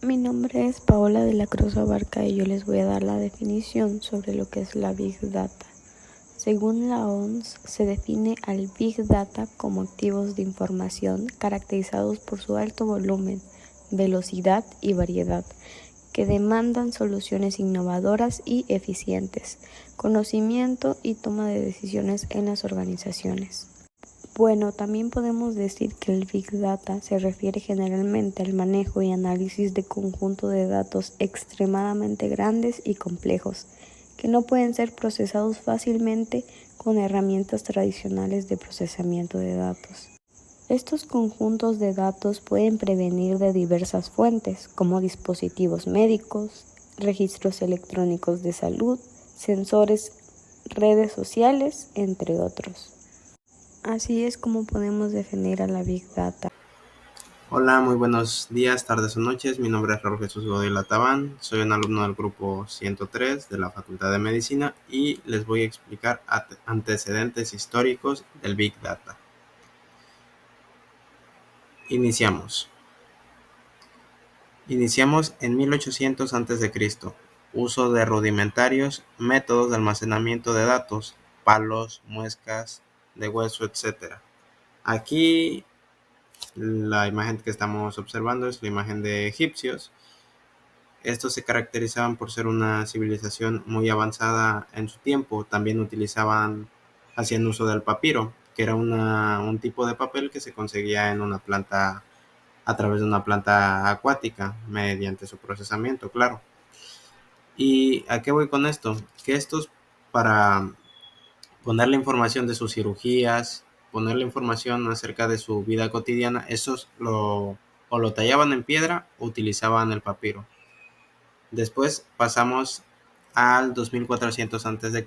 Mi nombre es Paola de la Cruz Abarca y yo les voy a dar la definición sobre lo que es la Big Data. Según la OMS, se define al Big Data como activos de información caracterizados por su alto volumen, velocidad y variedad, que demandan soluciones innovadoras y eficientes, conocimiento y toma de decisiones en las organizaciones. Bueno, también podemos decir que el Big Data se refiere generalmente al manejo y análisis de conjunto de datos extremadamente grandes y complejos, que no pueden ser procesados fácilmente con herramientas tradicionales de procesamiento de datos. Estos conjuntos de datos pueden provenir de diversas fuentes, como dispositivos médicos, registros electrónicos de salud, sensores, redes sociales, entre otros. Así es como podemos definir a la Big Data. Hola, muy buenos días, tardes o noches. Mi nombre es Raúl Jesús Godoy Latabán. Soy un alumno del grupo 103 de la Facultad de Medicina y les voy a explicar antecedentes históricos del Big Data. Iniciamos. Iniciamos en 1800 a.C. Uso de rudimentarios métodos de almacenamiento de datos, palos, muescas de hueso, etc. Aquí la imagen que estamos observando es la imagen de egipcios. Estos se caracterizaban por ser una civilización muy avanzada en su tiempo. También hacían uso del papiro, que era un tipo de papel que se conseguía en una planta, a través de una planta acuática, mediante su procesamiento, claro. ¿Y a qué voy con esto? Que estos, para poner la información de sus cirugías, poner la información acerca de su vida cotidiana, o lo tallaban en piedra o utilizaban el papiro. Después pasamos al 2400 a.C.,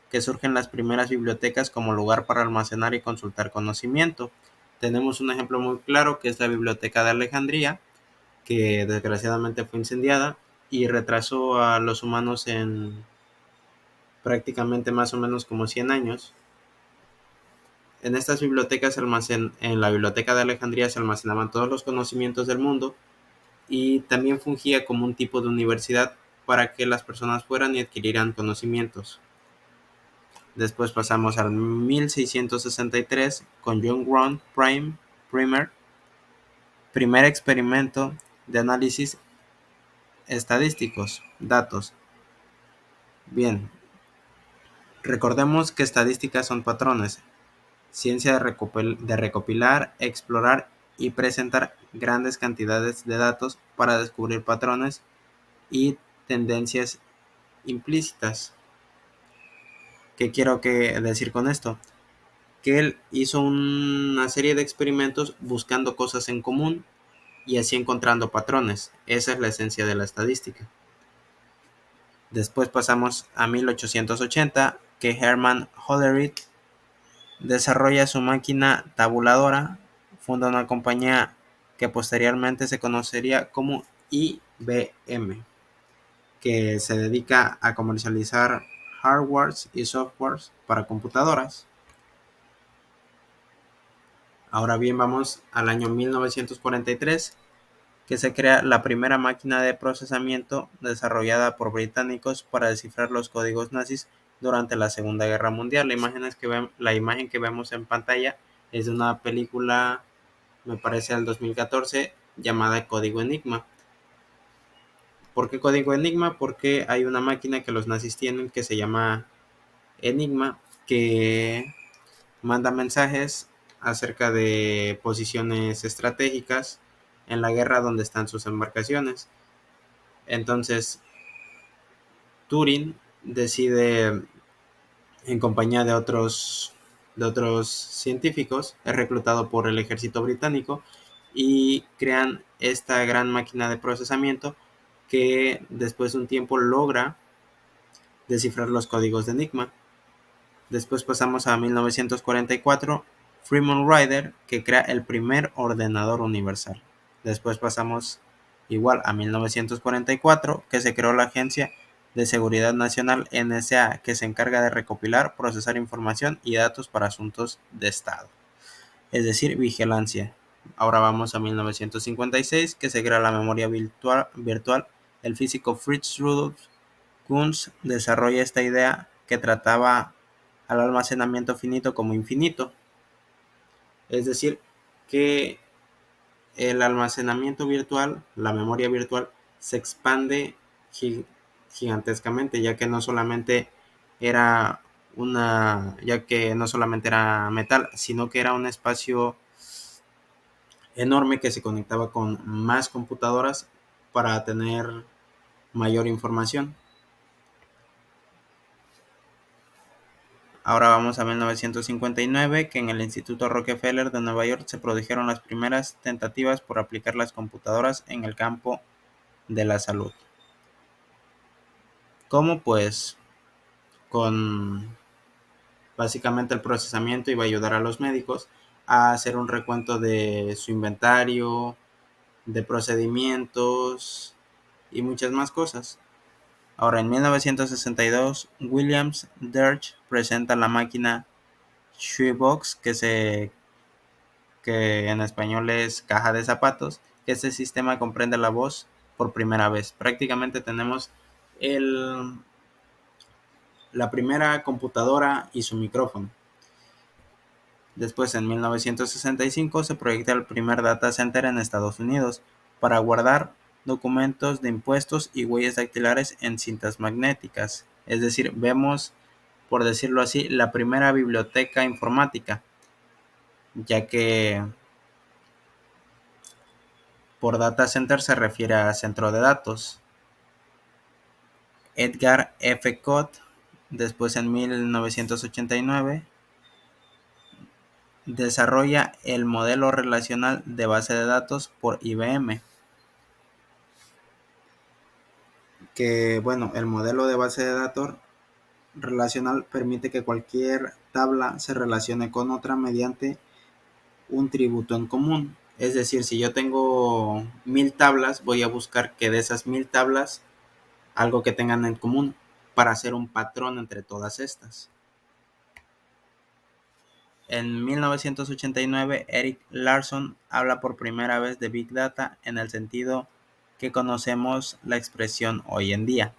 que surgen las primeras bibliotecas como lugar para almacenar y consultar conocimiento. Tenemos un ejemplo muy claro que es la Biblioteca de Alejandría, que desgraciadamente fue incendiada y retrasó a los humanos en prácticamente más o menos como 100 años. En estas bibliotecas, en la Biblioteca de Alejandría se almacenaban todos los conocimientos del mundo y también fungía como un tipo de universidad para que las personas fueran y adquirieran conocimientos. Después pasamos al 1663 con John Grant Primer, primer experimento de análisis estadísticos, datos. Bien, recordemos que estadísticas son patrones, ciencia de recopilar, explorar y presentar grandes cantidades de datos para descubrir patrones y tendencias implícitas. ¿Qué quiero decir con esto? Que él hizo una serie de experimentos buscando cosas en común y así encontrando patrones. Esa es la esencia de la estadística. Después pasamos a 1880, que Hermann Hollerith desarrolla su máquina tabuladora, funda una compañía que posteriormente se conocería como IBM, que se dedica a comercializar hardwares y softwares para computadoras. Ahora bien, vamos al año 1943, que se crea la primera máquina de procesamiento desarrollada por británicos para descifrar los códigos nazis durante la Segunda Guerra Mundial. La imagen que vemos en pantalla es de una película, me parece del 2014, llamada Código Enigma. ¿Por qué Código Enigma? Porque hay una máquina que los nazis tienen que se llama Enigma, que manda mensajes acerca de posiciones estratégicas en la guerra donde están sus embarcaciones. Entonces, Turing decide, en compañía de otros científicos, es reclutado por el ejército británico y crean esta gran máquina de procesamiento que después de un tiempo logra descifrar los códigos de Enigma. Después pasamos a 1944, Fremont Ride, que crea el primer ordenador universal. Después pasamos igual a 1944, que se creó la Agencia de Seguridad Nacional NSA, que se encarga de recopilar, procesar información y datos para asuntos de Estado, es decir, vigilancia. Ahora vamos a 1956, que se crea la memoria virtual. El físico Fritz Rudolf Kunz desarrolla esta idea que trataba al almacenamiento finito como infinito, es decir, que el almacenamiento virtual, la memoria virtual, se expande gigantescamente, ya que no solamente era metal, sino que era un espacio enorme que se conectaba con más computadoras para tener mayor información. Ahora vamos a 1959, que en el Instituto Rockefeller de Nueva York se produjeron las primeras tentativas por aplicar las computadoras en el campo de la salud. ¿Cómo? Pues con básicamente el procesamiento iba a ayudar a los médicos a hacer un recuento de su inventario, de procedimientos y muchas más cosas. Ahora, en 1962, Williams Dirch presenta la máquina Shoebox, que en español es caja de zapatos, que este sistema comprende la voz por primera vez. Prácticamente tenemos el, la primera computadora y su micrófono. Después, en 1965, se proyecta el primer data center en Estados Unidos para guardar documentos de impuestos y huellas dactilares en cintas magnéticas. Es decir, vemos, por decirlo así, la primera biblioteca informática, ya que por data center se refiere a centro de datos. Edgar F. Codd, después en 1989, desarrolla el modelo relacional de base de datos por IBM. Que bueno, el modelo de base de datos relacional permite que cualquier tabla se relacione con otra mediante un tributo en común. Es decir, si yo tengo 1000 tablas, voy a buscar que de esas 1000 tablas algo que tengan en común para hacer un patrón entre todas estas. En 1989, Erik Larson habla por primera vez de Big Data en el sentido que conocemos la expresión hoy en día.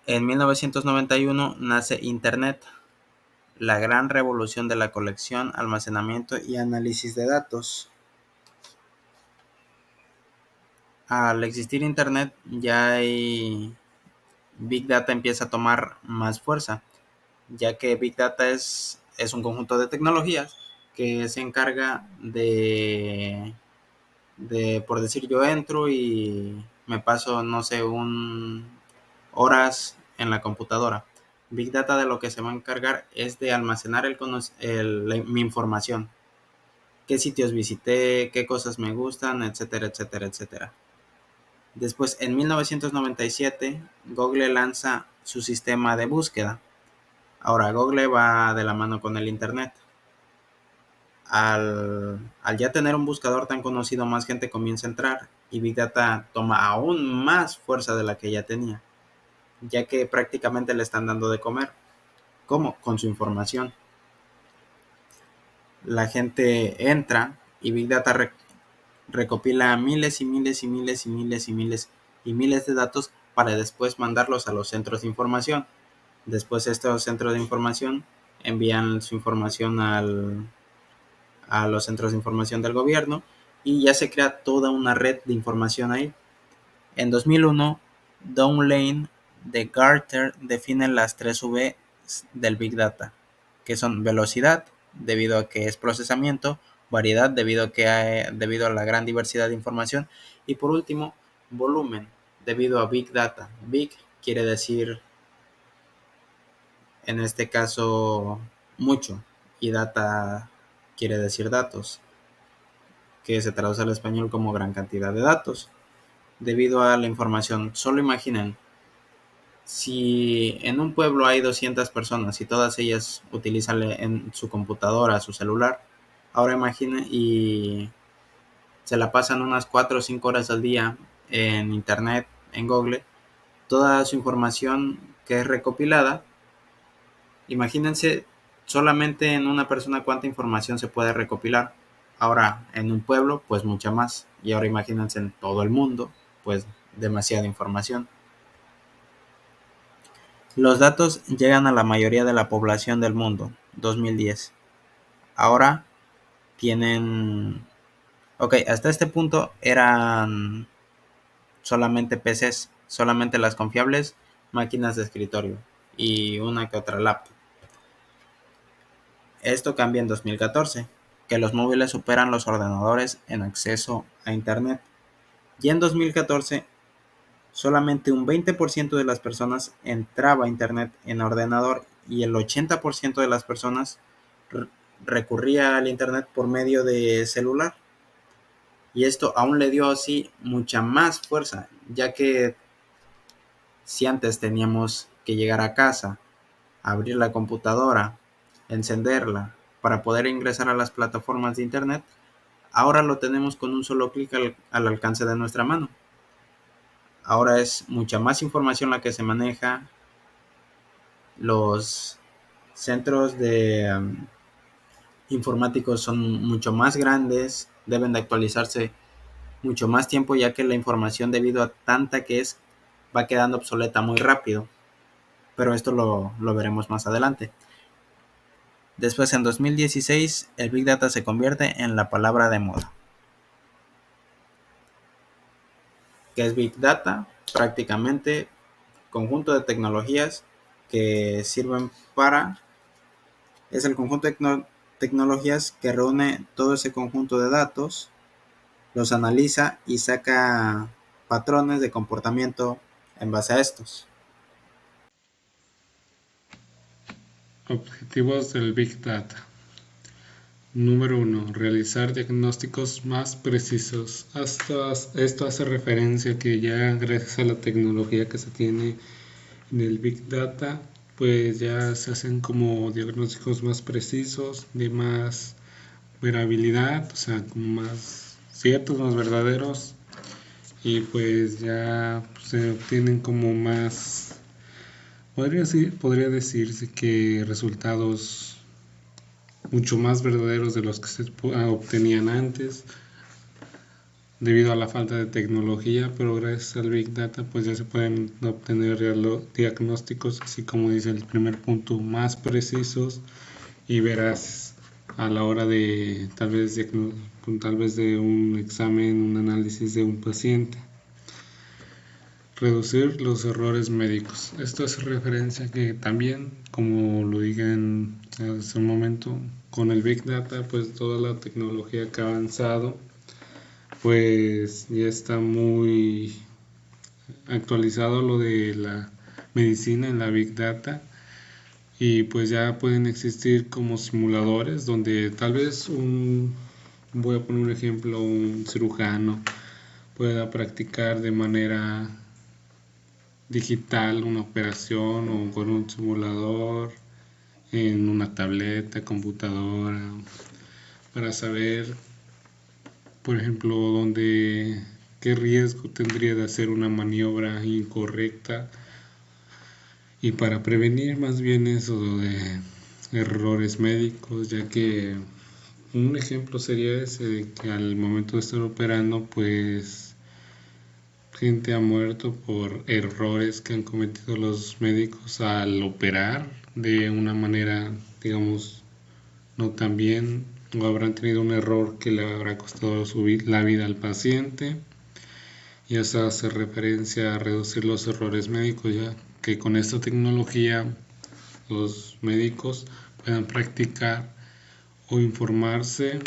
En 1991 nace Internet, la gran revolución de la colección, almacenamiento y análisis de datos. Al existir Internet, Big Data empieza a tomar más fuerza, ya que Big Data es un conjunto de tecnologías que se encarga por decir, yo entro y me paso, no sé, horas en la computadora. Big Data de lo que se va a encargar es de almacenar mi información. Qué sitios visité, qué cosas me gustan, etcétera, etcétera, etcétera. Después, en 1997, Google lanza su sistema de búsqueda. Ahora, Google va de la mano con el Internet. Al ya tener un buscador tan conocido, más gente comienza a entrar y Big Data toma aún más fuerza de la que ya tenía, ya que prácticamente le están dando de comer. ¿Cómo? Con su información. La gente entra y Big Data recopila miles y miles y miles y miles y miles y miles de datos para después mandarlos a los centros de información. Después estos centros de información envían su información a los centros de información del gobierno y ya se crea toda una red de información ahí. En 2001, Don Lane de Gartner define las 3 V del Big Data, que son velocidad, debido a que es procesamiento, variedad, debido a la gran diversidad de información, y por último, volumen, debido a Big Data. Big quiere decir, en este caso, mucho, y data quiere decir datos, que se traduce al español como gran cantidad de datos, debido a la información. Solo imaginen, si en un pueblo hay 200 personas y todas ellas utilizan en su computadora, su celular, ahora imaginen y se la pasan unas 4 o 5 horas al día en internet, en Google, toda su información que es recopilada, imagínense solamente en una persona cuánta información se puede recopilar. Ahora en un pueblo pues mucha más. Y ahora imagínense en todo el mundo pues demasiada información. Los datos llegan a la mayoría de la población del mundo, 2010. Ahora tienen... Ok, hasta este punto eran solamente PCs, solamente las confiables, máquinas de escritorio y una que otra laptop. Esto cambia en 2014, que los móviles superan los ordenadores en acceso a Internet. Y en 2014, solamente un 20% de las personas entraba a Internet en ordenador y el 80% de las personas recurría al Internet por medio de celular. Y esto aún le dio así mucha más fuerza, ya que si antes teníamos que llegar a casa, abrir la computadora, encenderla para poder ingresar a las plataformas de Internet, ahora lo tenemos con un solo clic al alcance de nuestra mano. Ahora es mucha más información la que se maneja. Los centros de informáticos son mucho más grandes, deben de actualizarse mucho más tiempo, ya que la información, debido a tanta que es, va quedando obsoleta muy rápido. Pero esto lo veremos más adelante. Después, en 2016, el Big Data se convierte en la palabra de moda. ¿Qué es Big Data? Prácticamente conjunto de tecnologías que sirven para... Es el conjunto de tecnologías que reúne todo ese conjunto de datos, los analiza y saca patrones de comportamiento en base a estos. Objetivos del Big Data. Número 1. Realizar diagnósticos más precisos. Esto hace referencia que ya gracias a la tecnología que se tiene en el Big Data, pues ya se hacen como diagnósticos más precisos, de más verabilidad, o sea, como más ciertos, más verdaderos, y pues ya se obtienen como más, podría decirse que resultados mucho más verdaderos de los que se obtenían antes debido a la falta de tecnología, pero gracias al Big Data pues ya se pueden obtener diagnósticos, así como dice el primer punto, más precisos y veraces a la hora de tal vez de un examen, un análisis de un paciente. Reducir los errores médicos. Esto hace referencia que también, como lo dije hace un momento, con el Big Data, pues toda la tecnología que ha avanzado, pues ya está muy actualizado lo de la medicina en la Big Data, y pues ya pueden existir como simuladores donde tal vez voy a poner un ejemplo, un cirujano pueda practicar de manera digital una operación o con un simulador en una tableta, computadora, para saber, por ejemplo, qué riesgo tendría de hacer una maniobra incorrecta, y para prevenir más bien eso de errores médicos, ya que un ejemplo sería ese de que al momento de estar operando, pues gente ha muerto por errores que han cometido los médicos al operar de una manera, digamos, no tan bien, o habrán tenido un error que le habrá costado la vida al paciente. Y eso hace referencia a reducir los errores médicos, ya que con esta tecnología los médicos puedan practicar o informarse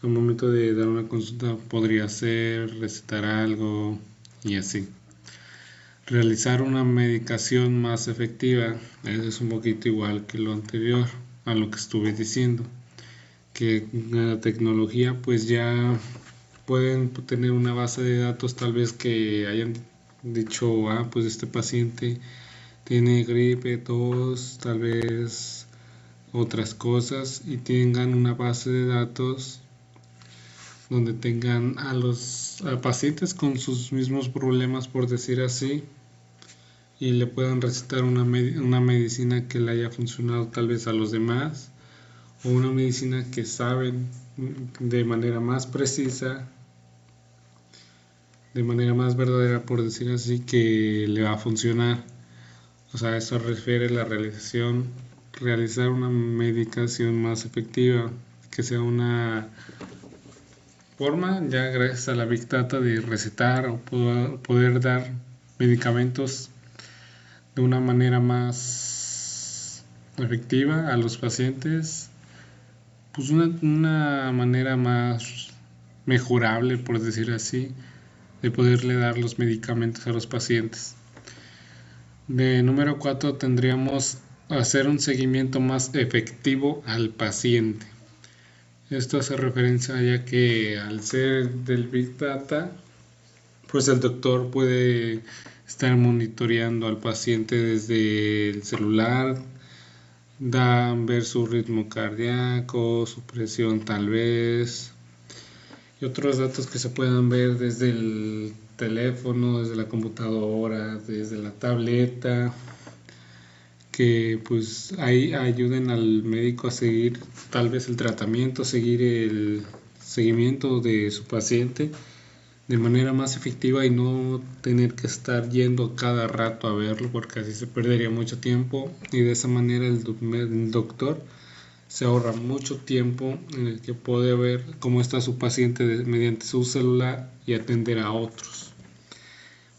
al momento de dar una consulta. Podría ser recetar algo y así. Realizar una medicación más efectiva. Eso es un poquito igual que lo anterior, a lo que estuve diciendo, que la tecnología pues ya pueden tener una base de datos, tal vez que hayan dicho, pues este paciente tiene gripe, tos, tal vez otras cosas, y tengan una base de datos donde tengan a pacientes con sus mismos problemas, por decir así, y le puedan recetar una medicina que le haya funcionado tal vez a los demás, o una medicina que saben de manera más precisa, de manera más verdadera, por decir así, que le va a funcionar. O sea, eso refiere a la realizar una medicación más efectiva, que sea una forma, ya gracias a la Big Data, de recetar o poder dar medicamentos de una manera más efectiva a los pacientes, pues una manera más mejorable, por decir así, de poderle dar los medicamentos a los pacientes. De número 4 tendríamos hacer un seguimiento más efectivo al paciente. Esto hace referencia ya que al ser del Big Data, pues el doctor puede estar monitoreando al paciente desde el celular, ver su ritmo cardíaco, su presión tal vez, y otros datos que se puedan ver desde el teléfono, desde la computadora, desde la tableta, que pues ahí ayuden al médico a seguir tal vez el tratamiento, seguir el seguimiento de su paciente de manera más efectiva y no tener que estar yendo cada rato a verlo, porque así se perdería mucho tiempo, y de esa manera el doctor se ahorra mucho tiempo en el que puede ver cómo está su paciente mediante su celular y atender a otros.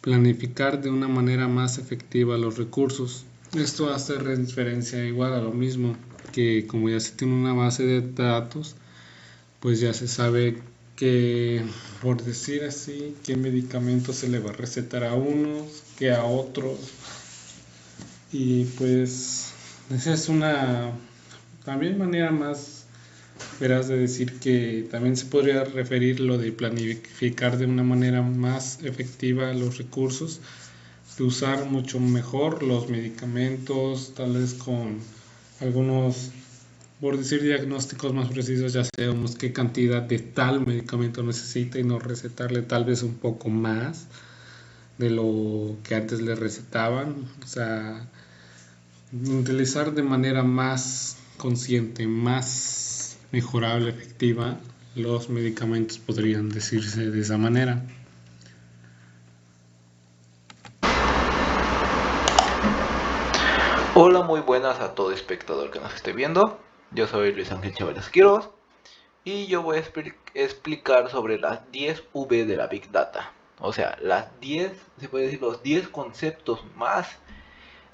Planificar de una manera más efectiva los recursos. Esto hace referencia igual a lo mismo, que como ya se tiene una base de datos, pues ya se sabe que, por decir así, qué medicamento se le va a recetar a unos, que a otros. Y pues esa es una también manera más veraz de decir que también se podría referir lo de planificar de una manera más efectiva los recursos, de usar mucho mejor los medicamentos, tal vez con algunos, por decir, diagnósticos más precisos, ya sabemos qué cantidad de tal medicamento necesita y no recetarle tal vez un poco más de lo que antes le recetaban. O sea, utilizar de manera más consciente, más mejorable, efectiva, los medicamentos, podrían decirse de esa manera. Hola, muy buenas a todo espectador que nos esté viendo. Yo soy Luis Ángel Chávez Quiroz y yo voy a explicar sobre las 10 V de la Big Data. O sea, las 10, se puede decir, los 10 conceptos más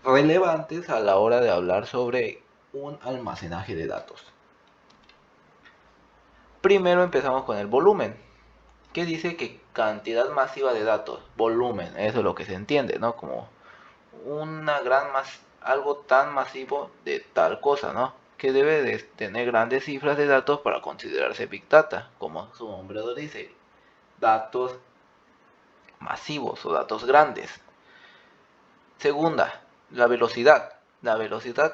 relevantes a la hora de hablar sobre un almacenaje de datos. Primero empezamos con el volumen, que dice que cantidad masiva de datos, volumen, eso es lo que se entiende, ¿no? Como algo tan masivo de tal cosa, ¿no? Que debe de tener grandes cifras de datos para considerarse Big Data, como su nombre lo dice, datos masivos o datos grandes. Segunda, la velocidad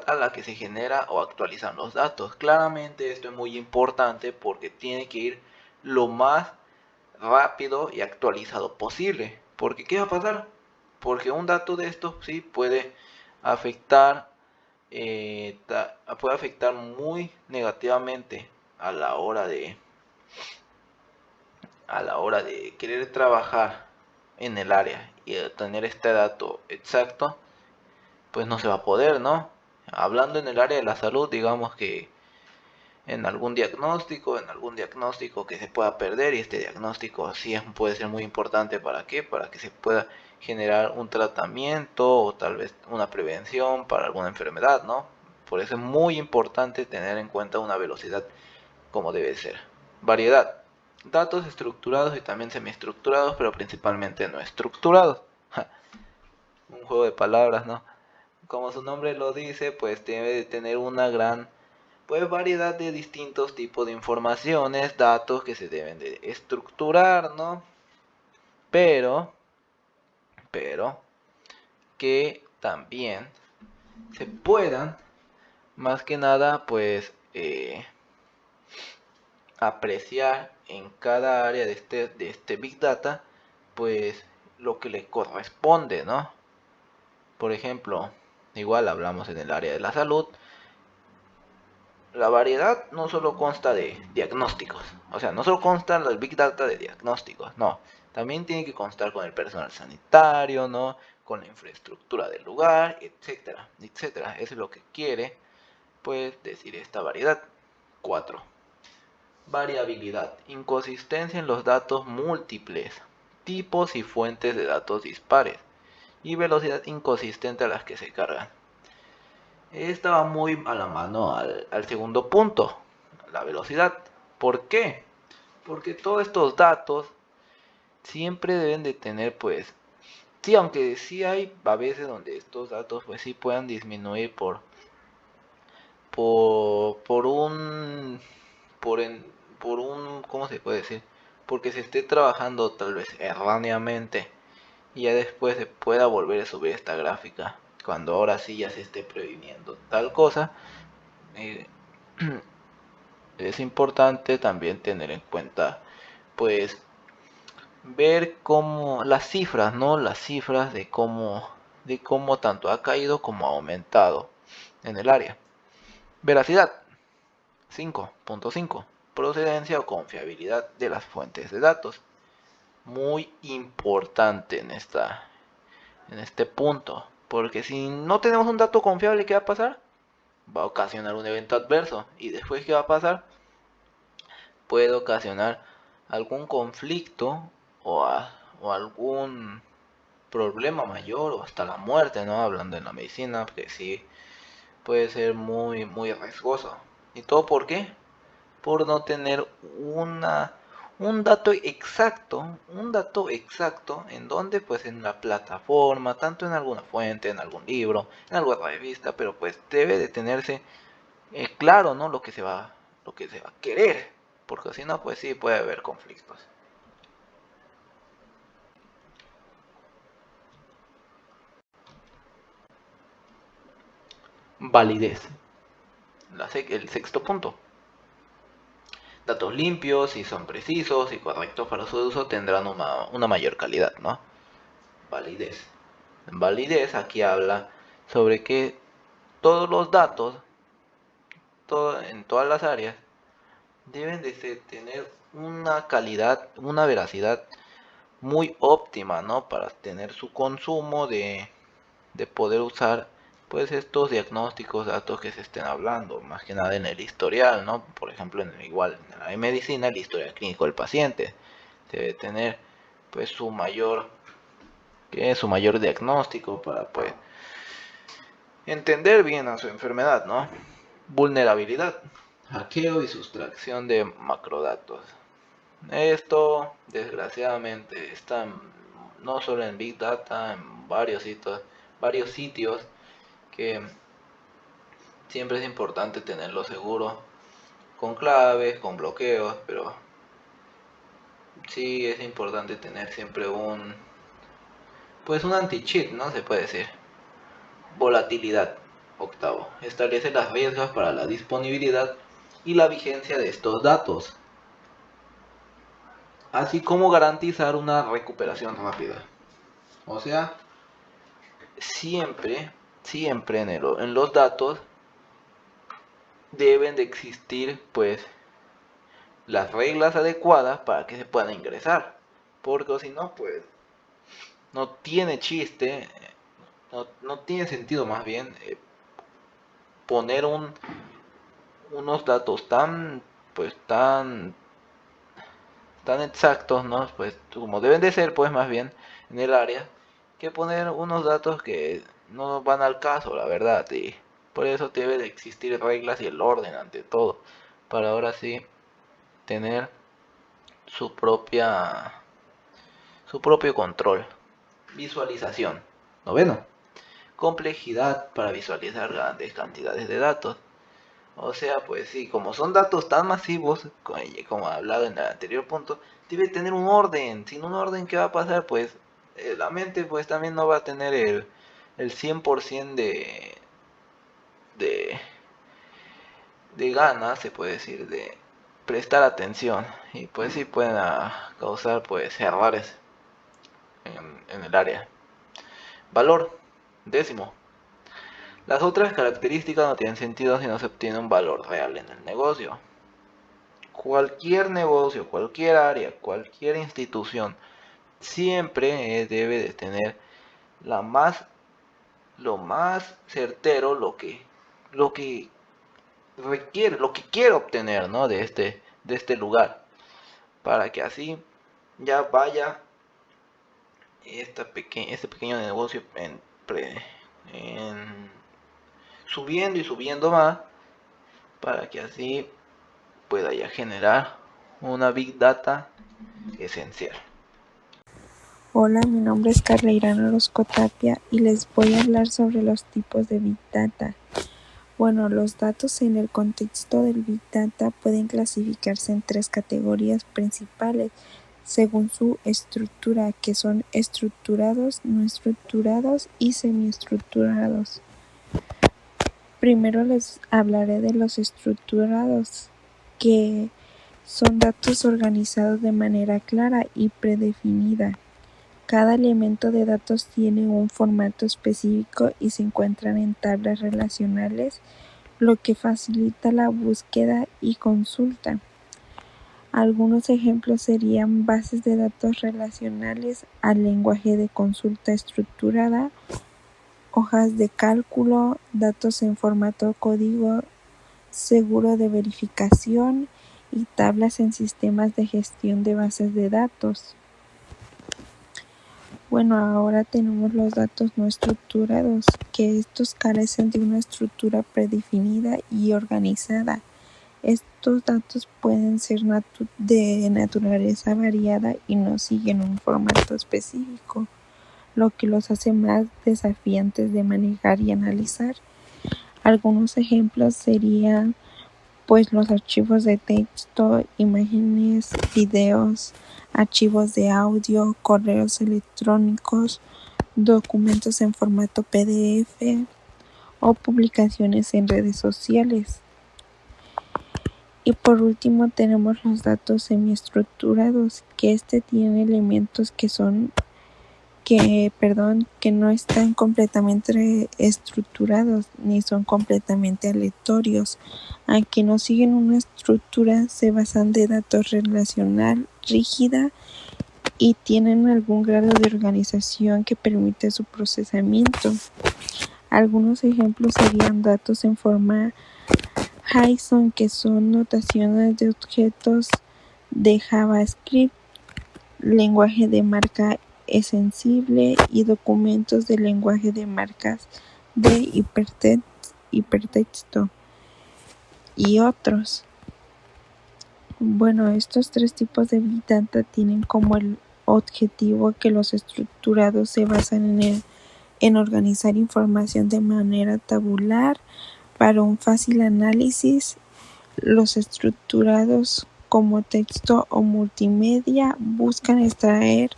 a la que se genera o actualizan los datos. Claramente esto es muy importante porque tiene que ir lo más rápido y actualizado posible. Porque ¿qué va a pasar? Porque un dato de estos sí puede afectar puede afectar muy negativamente a la hora de querer trabajar en el área y tener este dato exacto, pues no se va a poder, ¿no? Hablando en el área de la salud, digamos que en algún diagnóstico que se pueda perder, y este diagnóstico sí puede ser muy importante. ¿Para qué? Para que se pueda generar un tratamiento o tal vez una prevención para alguna enfermedad, ¿no? Por eso es muy importante tener en cuenta una velocidad como debe ser. Variedad. Datos estructurados y también semiestructurados, pero principalmente no estructurados. Un juego de palabras, ¿no? Como su nombre lo dice, pues debe de tener una gran variedad de distintos tipos de informaciones, datos que se deben de estructurar, ¿no? Pero que también se puedan, más que nada, pues apreciar en cada área de este Big Data, pues lo que le corresponde, ¿no? Por ejemplo, igual hablamos en el área de la salud, la variedad no solo consta de diagnósticos, o sea, no solo consta el Big Data de diagnósticos, no, también tiene que constar con el personal sanitario, ¿no? Con la infraestructura del lugar, etcétera, etcétera. Eso es lo que quiere, pues, decir esta variedad. 4. Variabilidad, inconsistencia en los datos múltiples, tipos y fuentes de datos dispares, y velocidad inconsistente a las que se cargan. Esta va muy a la mano al segundo punto, la velocidad. ¿Por qué? Porque todos estos datos siempre deben de tener, pues, sí, aunque sí hay a veces donde estos datos pues sí puedan disminuir por un, por un, ¿cómo se puede decir? Porque se esté trabajando tal vez erróneamente y ya después se pueda volver a subir esta gráfica cuando ahora sí ya se esté previniendo tal cosa. eh, es importante también tener en cuenta, pues, ver cómo las cifras, ¿no? Las cifras de cómo tanto ha caído como ha aumentado en el área. Veracidad 5.5. Procedencia o confiabilidad de las fuentes de datos. Muy importante en este punto, porque si no tenemos un dato confiable, ¿qué va a pasar? Va a ocasionar un evento adverso. ¿Y después qué va a pasar? Puede ocasionar algún conflicto o algún problema mayor o hasta la muerte, ¿no? Hablando en la medicina, que sí puede ser muy, muy riesgoso. ¿Y todo por qué? Por no tener un dato exacto en donde, pues, en la plataforma, tanto en alguna fuente, en algún libro, en alguna revista, pero pues debe de tenerse claro, ¿no? Lo que se va a querer, porque si no, pues sí puede haber conflictos. Validez, el sexto punto. Datos limpios, si son precisos y correctos para su uso, tendrán una mayor calidad, ¿no? Validez. Validez aquí habla sobre que todos los datos, en todas las áreas, deben de tener una calidad, una veracidad muy óptima, ¿no? Para tener su consumo de poder usar, pues, estos diagnósticos, datos que se estén hablando, más que nada en el historial, ¿no? Por ejemplo, igual en la medicina, el historial clínico del paciente debe tener, pues, su mayor diagnóstico para, pues, entender bien a su enfermedad, ¿no? Vulnerabilidad, hackeo y sustracción de macrodatos. Esto, desgraciadamente, está no solo en Big Data, en varios sitios que siempre es importante tenerlo seguro, con claves, con bloqueos, pero sí es importante tener siempre pues un anti-cheat, ¿no? Se puede decir. Volatilidad. Octavo, establece las riesgos para la disponibilidad y la vigencia de estos datos, así como garantizar una recuperación rápida. O sea, siempre en los datos deben de existir, pues, las reglas adecuadas para que se puedan ingresar, porque si no, pues, no tiene chiste, no tiene sentido más bien poner unos datos pues, tan exactos, ¿no? Pues como deben de ser, pues, más bien en el área, que poner unos datos que no van al caso, la verdad. Y por eso debe de existir reglas y el orden ante todo, para ahora sí tener su propio control. Visualización. Noveno, complejidad para visualizar grandes cantidades de datos. O sea, pues sí, como son datos tan masivos, como he hablado en el anterior punto, debe tener un orden. Sin un orden, ¿qué va a pasar? Pues la mente, pues, también no va a tener el 100% de, de ganas, se puede decir, de prestar atención. Y pues sí pueden causar, pues, errores en el área. Valor. Décimo, las otras características no tienen sentido si no se obtiene un valor real en el negocio. Cualquier negocio, cualquier área, cualquier institución siempre debe de tener lo más certero, lo que requiere, lo que quiere obtener, ¿no? de este lugar, para que así ya vaya este pequeño negocio en subiendo y subiendo más, para que así pueda ya generar una Big Data esencial. Hola, mi nombre es Carla Irán Orozco Tapia y les voy a hablar sobre los tipos de Big Data. Bueno, los datos en el contexto del Big Data pueden clasificarse en 3 categorías principales según su estructura, que son estructurados, no estructurados y semiestructurados. Primero les hablaré de los estructurados, que son datos organizados de manera clara y predefinida. Cada elemento de datos tiene un formato específico y se encuentran en tablas relacionales, lo que facilita la búsqueda y consulta. Algunos ejemplos serían bases de datos relacionales al lenguaje de consulta estructurada, hojas de cálculo, datos en formato código seguro de verificación y tablas en sistemas de gestión de bases de datos. Bueno, ahora tenemos los datos no estructurados, que estos carecen de una estructura predefinida y organizada. Estos datos pueden ser de naturaleza variada y no siguen un formato específico, lo que los hace más desafiantes de manejar y analizar. Algunos ejemplos serían pues los archivos de texto, imágenes, videos, archivos de audio, correos electrónicos, documentos en formato PDF o publicaciones en redes sociales. Y por último tenemos los datos semiestructurados, que tiene elementos que no están completamente estructurados ni son completamente aleatorios. Aunque no siguen una estructura, se basan de datos relacional rígida y tienen algún grado de organización que permite su procesamiento. Algunos ejemplos serían datos en forma JSON, que son notaciones de objetos de JavaScript, lenguaje de marca extensible y documentos de lenguaje de marcas de hipertexto y otros. Bueno, estos 3 tipos de Big Data tienen como el objetivo que los estructurados se basan en organizar información de manera tabular para un fácil análisis. Los estructurados como texto o multimedia buscan extraer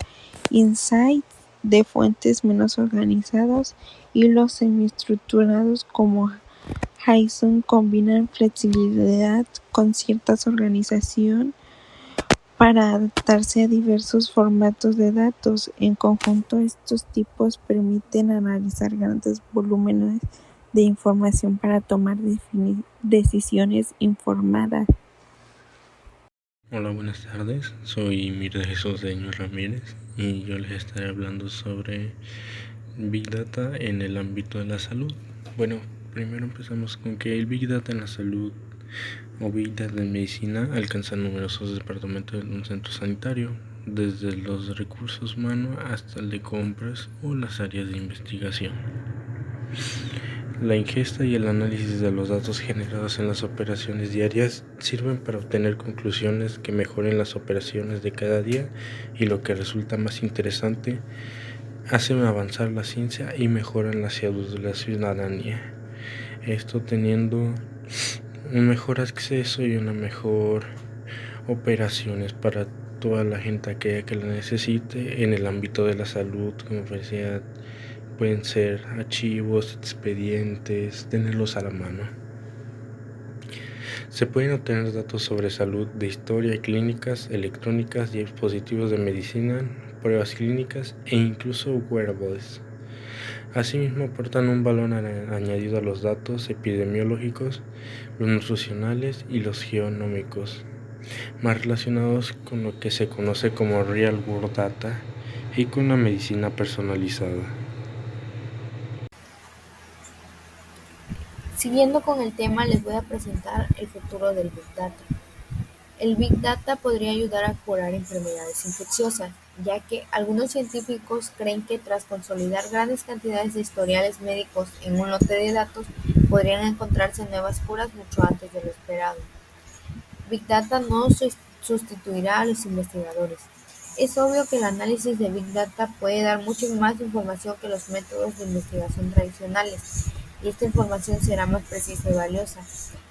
insights de fuentes menos organizadas, y los semiestructurados como JSON combinan flexibilidad con cierta organización para adaptarse a diversos formatos de datos. En conjunto, estos tipos permiten analizar grandes volúmenes de información para tomar decisiones informadas. Hola, buenas tardes. Soy Mirda Jesús Deño Ramírez y yo les estaré hablando sobre Big Data en el ámbito de la salud. Bueno, primero empezamos con que el Big Data en la salud o Big Data en medicina alcanza numerosos departamentos de un centro sanitario, desde los recursos humanos hasta el de compras o las áreas de investigación. La ingesta y el análisis de los datos generados en las operaciones diarias sirven para obtener conclusiones que mejoren las operaciones de cada día, y lo que resulta más interesante, hacen avanzar la ciencia y mejoran la salud de la ciudadanía. Esto teniendo un mejor acceso y una mejor operaciones para toda la gente que la necesite en el ámbito de la salud, como decía. Pueden ser archivos, expedientes, tenerlos a la mano. Se pueden obtener datos sobre salud de historia, clínicas, electrónicas, dispositivos de medicina, pruebas clínicas e incluso wearables. Asimismo, aportan un valor añadido a los datos epidemiológicos, los nutricionales y los genómicos, más relacionados con lo que se conoce como Real World Data y con la medicina personalizada. Siguiendo con el tema, les voy a presentar el futuro del Big Data. El Big Data podría ayudar a curar enfermedades infecciosas, ya que algunos científicos creen que tras consolidar grandes cantidades de historiales médicos en un lote de datos, podrían encontrarse nuevas curas mucho antes de lo esperado. Big Data no sustituirá a los investigadores. Es obvio que el análisis de Big Data puede dar mucha más información que los métodos de investigación tradicionales, y esta información será más precisa y valiosa.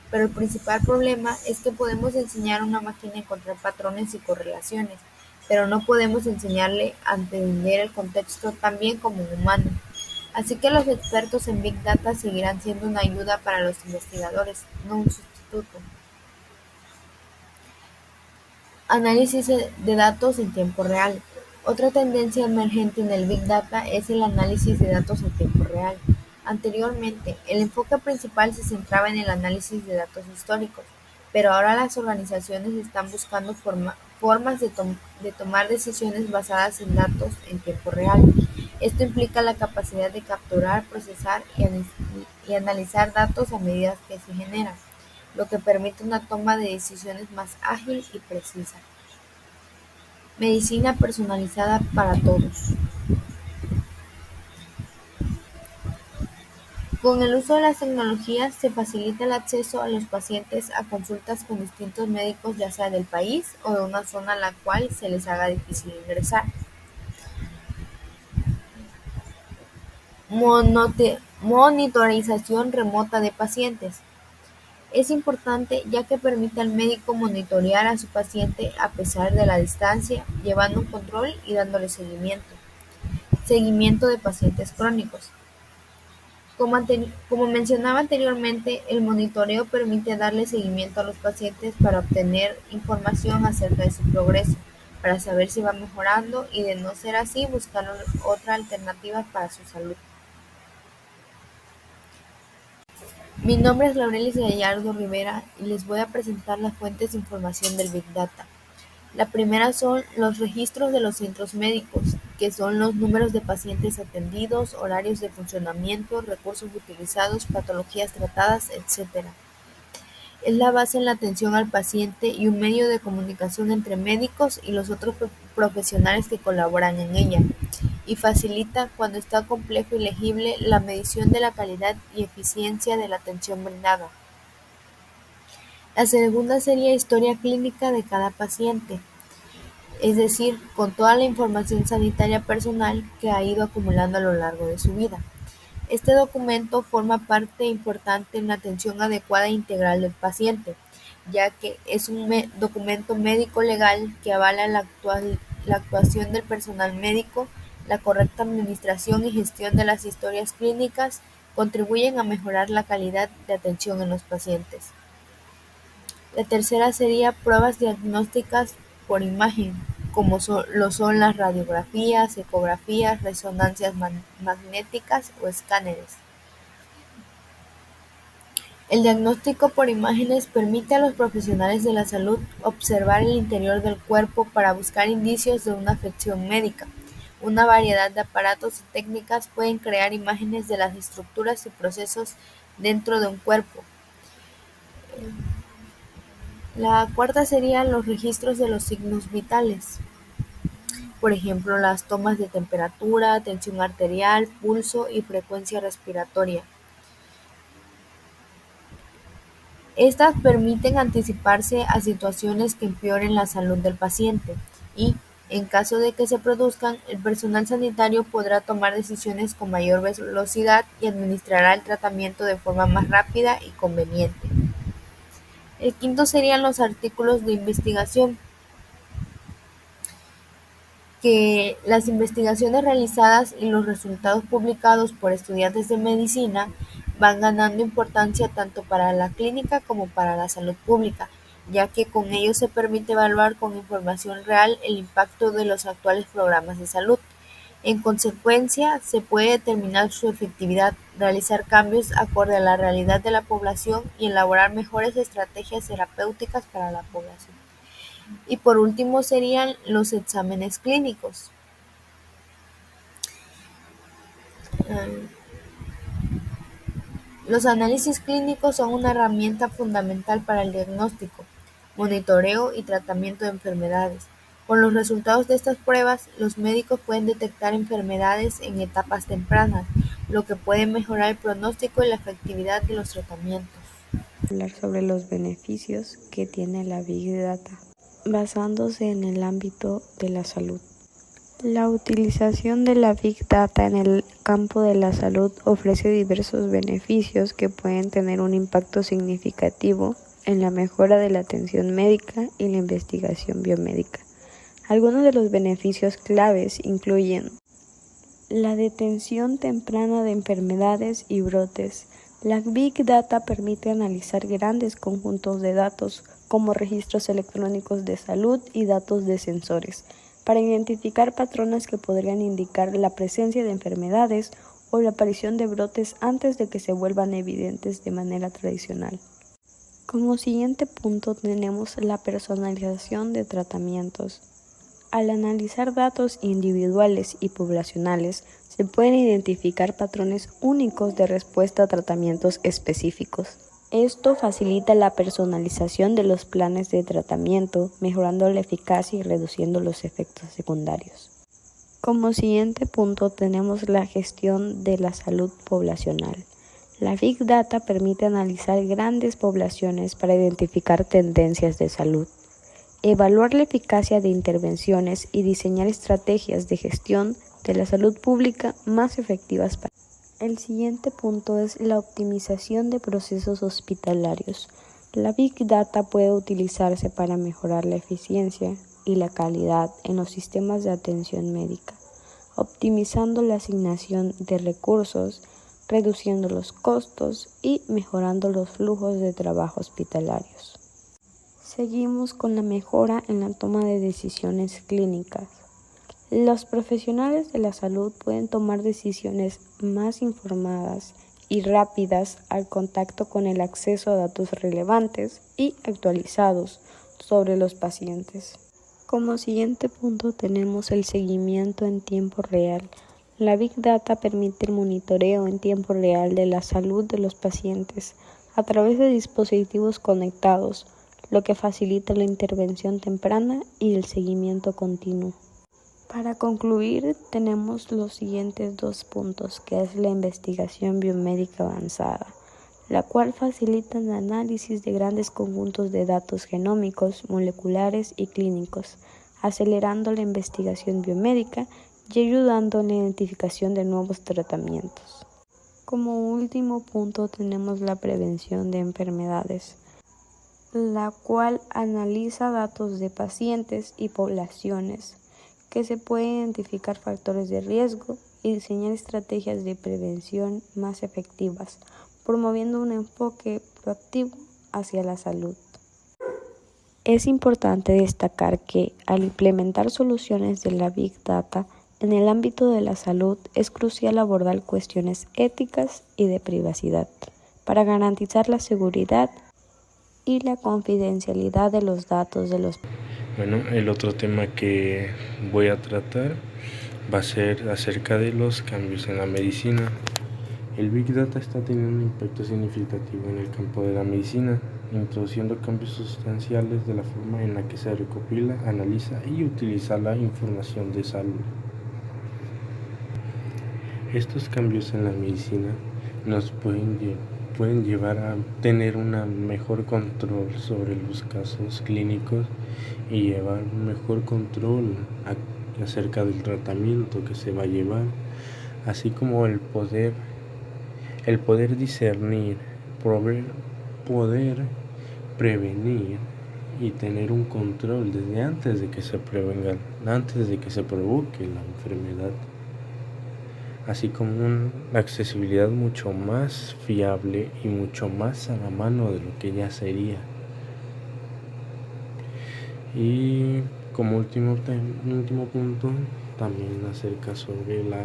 Pero el principal problema es que podemos enseñar a una máquina a encontrar patrones y correlaciones, pero no podemos enseñarle a entender el contexto tan bien como un humano. Así que los expertos en Big Data seguirán siendo una ayuda para los investigadores, no un sustituto. Análisis de datos en tiempo real. Otra tendencia emergente en el Big Data es el análisis de datos en tiempo real. Anteriormente, el enfoque principal se centraba en el análisis de datos históricos, pero ahora las organizaciones están buscando formas de tomar decisiones basadas en datos en tiempo real. Esto implica la capacidad de capturar, procesar y analizar datos a medida que se generan, lo que permite una toma de decisiones más ágil y precisa. Medicina personalizada para todos. Con el uso de las tecnologías se facilita el acceso a los pacientes a consultas con distintos médicos, ya sea del país o de una zona a la cual se les haga difícil ingresar. Monitorización remota de pacientes. Es importante ya que permite al médico monitorear a su paciente a pesar de la distancia, llevando un control y dándole seguimiento. Seguimiento de pacientes crónicos. Como mencionaba anteriormente, el monitoreo permite darle seguimiento a los pacientes para obtener información acerca de su progreso, para saber si va mejorando y, de no ser así, buscar otra alternativa para su salud. Mi nombre es Laurelis Gallardo Rivera y les voy a presentar las fuentes de información del Big Data. La primera son los registros de los centros médicos, que son los números de pacientes atendidos, horarios de funcionamiento, recursos utilizados, patologías tratadas, etc. Es la base en la atención al paciente y un medio de comunicación entre médicos y los otros profesionales que colaboran en ella, y facilita, cuando está complejo y legible, la medición de la calidad y eficiencia de la atención brindada. La segunda sería historia clínica de cada paciente, es decir, con toda la información sanitaria personal que ha ido acumulando a lo largo de su vida. Este documento forma parte importante en la atención adecuada e integral del paciente, ya que es un documento médico legal que avala la actuación del personal médico, la correcta administración y gestión de las historias clínicas contribuyen a mejorar la calidad de atención en los pacientes. La tercera sería pruebas diagnósticas por imagen, como lo son las radiografías, ecografías, resonancias magnéticas o escáneres. El diagnóstico por imágenes permite a los profesionales de la salud observar el interior del cuerpo para buscar indicios de una afección médica. Una variedad de aparatos y técnicas pueden crear imágenes de las estructuras y procesos dentro de un cuerpo. La cuarta sería los registros de los signos vitales. Por ejemplo, las tomas de temperatura, tensión arterial, pulso y frecuencia respiratoria. Estas permiten anticiparse a situaciones que empeoren la salud del paciente y, en caso de que se produzcan, el personal sanitario podrá tomar decisiones con mayor velocidad y administrará el tratamiento de forma más rápida y conveniente. El quinto serían los artículos de investigación, que las investigaciones realizadas y los resultados publicados por estudiantes de medicina van ganando importancia tanto para la clínica como para la salud pública, ya que con ellos se permite evaluar con información real el impacto de los actuales programas de salud. En consecuencia, se puede determinar su efectividad, realizar cambios acorde a la realidad de la población y elaborar mejores estrategias terapéuticas para la población. Y por último serían los exámenes clínicos. Los análisis clínicos son una herramienta fundamental para el diagnóstico, monitoreo y tratamiento de enfermedades. Con los resultados de estas pruebas, los médicos pueden detectar enfermedades en etapas tempranas, lo que puede mejorar el pronóstico y la efectividad de los tratamientos. Hablar sobre los beneficios que tiene la Big Data, basándose en el ámbito de la salud. La utilización de la Big Data en el campo de la salud ofrece diversos beneficios que pueden tener un impacto significativo en la mejora de la atención médica y la investigación biomédica. Algunos de los beneficios claves incluyen la detención temprana de enfermedades y brotes. La Big Data permite analizar grandes conjuntos de datos, como registros electrónicos de salud y datos de sensores, para identificar patrones que podrían indicar la presencia de enfermedades o la aparición de brotes antes de que se vuelvan evidentes de manera tradicional. Como siguiente punto tenemos la personalización de tratamientos. Al analizar datos individuales y poblacionales, se pueden identificar patrones únicos de respuesta a tratamientos específicos. Esto facilita la personalización de los planes de tratamiento, mejorando la eficacia y reduciendo los efectos secundarios. Como siguiente punto tenemos la gestión de la salud poblacional. La Big Data permite analizar grandes poblaciones para identificar tendencias de salud, evaluar la eficacia de intervenciones y diseñar estrategias de gestión de la salud pública más efectivas para. El siguiente punto es la optimización de procesos hospitalarios. La Big Data puede utilizarse para mejorar la eficiencia y la calidad en los sistemas de atención médica, optimizando la asignación de recursos, reduciendo los costos y mejorando los flujos de trabajo hospitalarios. Seguimos con la mejora en la toma de decisiones clínicas. Los profesionales de la salud pueden tomar decisiones más informadas y rápidas al contacto con el acceso a datos relevantes y actualizados sobre los pacientes. Como siguiente punto tenemos el seguimiento en tiempo real. La Big Data permite el monitoreo en tiempo real de la salud de los pacientes a través de dispositivos conectados, lo que facilita la intervención temprana y el seguimiento continuo. Para concluir, tenemos los siguientes 2 puntos, que es la investigación biomédica avanzada, la cual facilita el análisis de grandes conjuntos de datos genómicos, moleculares y clínicos, acelerando la investigación biomédica y ayudando en la identificación de nuevos tratamientos. Como último punto tenemos la prevención de enfermedades, la cual analiza datos de pacientes y poblaciones, que se pueden identificar factores de riesgo y diseñar estrategias de prevención más efectivas, promoviendo un enfoque proactivo hacia la salud. Es importante destacar que al implementar soluciones de la Big Data en el ámbito de la salud es crucial abordar cuestiones éticas y de privacidad para garantizar la seguridad y la confidencialidad de los datos de los. Bueno, el otro tema que voy a tratar va a ser acerca de los cambios en la medicina. El Big Data está teniendo un impacto significativo en el campo de la medicina, introduciendo cambios sustanciales de la forma en la que se recopila, analiza y utiliza la información de salud. Estos cambios en la medicina nos pueden llevar a tener un mejor control sobre los casos clínicos y llevar un mejor control acerca del tratamiento que se va a llevar, así como el poder discernir, poder prevenir y tener un control desde antes de que se provoque la enfermedad, así como una accesibilidad mucho más fiable y mucho más a la mano de lo que ya sería. Y como último punto también acerca sobre la